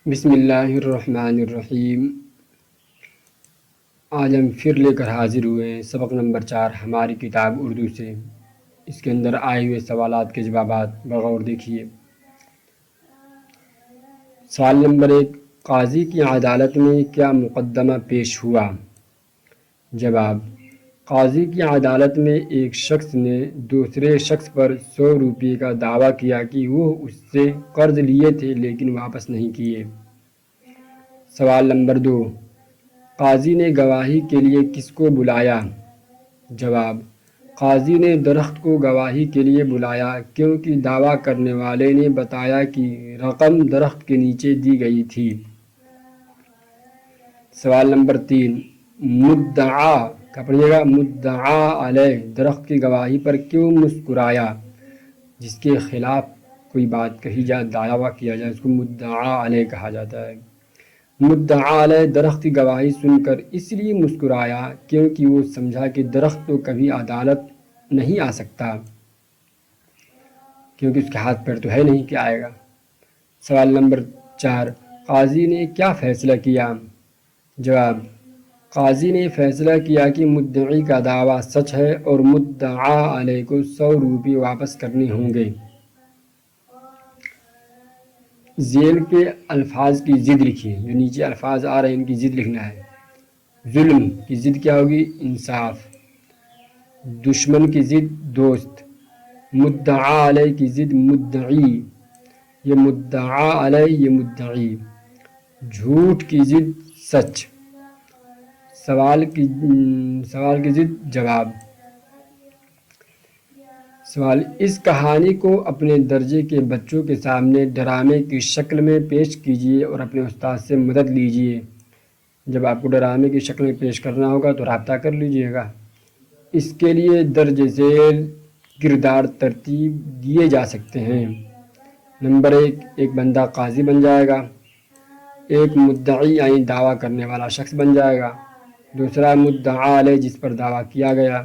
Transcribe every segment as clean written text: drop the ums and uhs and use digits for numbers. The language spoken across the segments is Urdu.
بسم اللہ الرحمن الرحیم۔ آج ہم پھر لے کر حاضر ہوئے ہیں سبق نمبر 4 ہماری کتاب اردو سے۔ اس کے اندر آئے ہوئے سوالات کے جوابات بغور دیکھیے۔ سوال نمبر 1، قاضی کی عدالت میں کیا مقدمہ پیش ہوا؟ جواب، قاضی کی عدالت میں ایک شخص نے دوسرے شخص پر 100 روپے کا دعویٰ کیا کہ وہ اس سے قرض لیے تھے لیکن واپس نہیں کیے۔ سوال نمبر 2، قاضی نے گواہی کے لیے کس کو بلایا؟ جواب، قاضی نے درخت کو گواہی کے لیے بلایا کیونکہ دعویٰ کرنے والے نے بتایا کہ رقم درخت کے نیچے دی گئی تھی۔ سوال نمبر 3، مدعا کا پڑھیے گا، مدعا علیہ درخت کی گواہی پر کیوں مسکرایا؟ جس کے خلاف کوئی بات کہی جائے، دعویٰ کیا جائے، اس کو مدعا علیہ کہا جاتا ہے۔ مدعا علیہ درخت کی گواہی سن کر اس لیے مسکرایا کیونکہ وہ سمجھا کہ درخت تو کبھی عدالت نہیں آ سکتا، کیونکہ اس کے ہاتھ پیر تو ہے نہیں کہ آئے گا۔ سوال نمبر 4، قاضی نے کیا فیصلہ کیا؟ جواب، قاضی نے فیصلہ کیا کہ مدعی کا دعویٰ سچ ہے اور مدعا علیہ کو 100 روپے واپس کرنے ہوں گے۔ ذیل کے الفاظ کی ضد لکھیے، جو نیچے الفاظ آ رہے ہیں ان کی ضد لکھنا ہے۔ ظلم کی ضد کیا ہوگی؟ انصاف۔ دشمن کی ضد دوست۔ مدعا علیہ کی ضد مدعی، یہ مدعا علیہ یہ مدعی۔ جھوٹ کی ضد سچ۔ سوال کی ضد جواب۔ سوال، اس کہانی کو اپنے درجے کے بچوں کے سامنے ڈرامے کی شکل میں پیش کیجیے اور اپنے استاد سے مدد لیجیے۔ جب آپ کو ڈرامے کی شکل میں پیش کرنا ہوگا تو رابطہ کر لیجیے گا۔ اس کے لیے درج ذیل کردار ترتیب دیے جا سکتے ہیں۔ نمبر 1، ایک بندہ قاضی بن جائے گا۔ ایک مدعی یعنی دعویٰ کرنے والا شخص بن جائے گا۔ دوسرا مدعا علیہ جس پر دعویٰ کیا گیا۔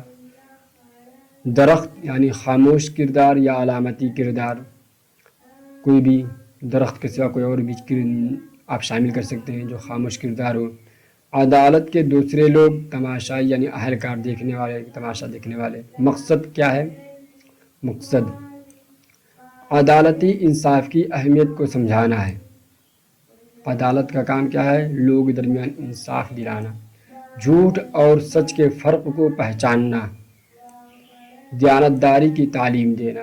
درخت یعنی خاموش کردار یا علامتی کردار، کوئی بھی درخت کے سوا کوئی اور بھی آپ شامل کر سکتے ہیں جو خاموش کردار ہو۔ عدالت کے دوسرے لوگ تماشائی یعنی اہلکار دیکھنے والے، تماشا دیکھنے والے۔ مقصد کیا ہے؟ مقصد عدالتی انصاف کی اہمیت کو سمجھانا ہے۔ عدالت کا کام کیا ہے؟ لوگ درمیان انصاف دلانا۔ جھوٹ اور سچ کے فرق کو پہچاننا۔ دیانتداری کی تعلیم دینا۔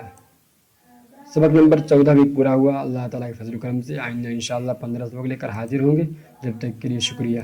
سبق نمبر 14 بھی پورا ہوا۔ اللہ تعالیٰ کے فضل و کرم سے آئندہ انشاءاللہ 15 سبق لے کر حاضر ہوں گے۔ جب تک کے لیے شکریہ۔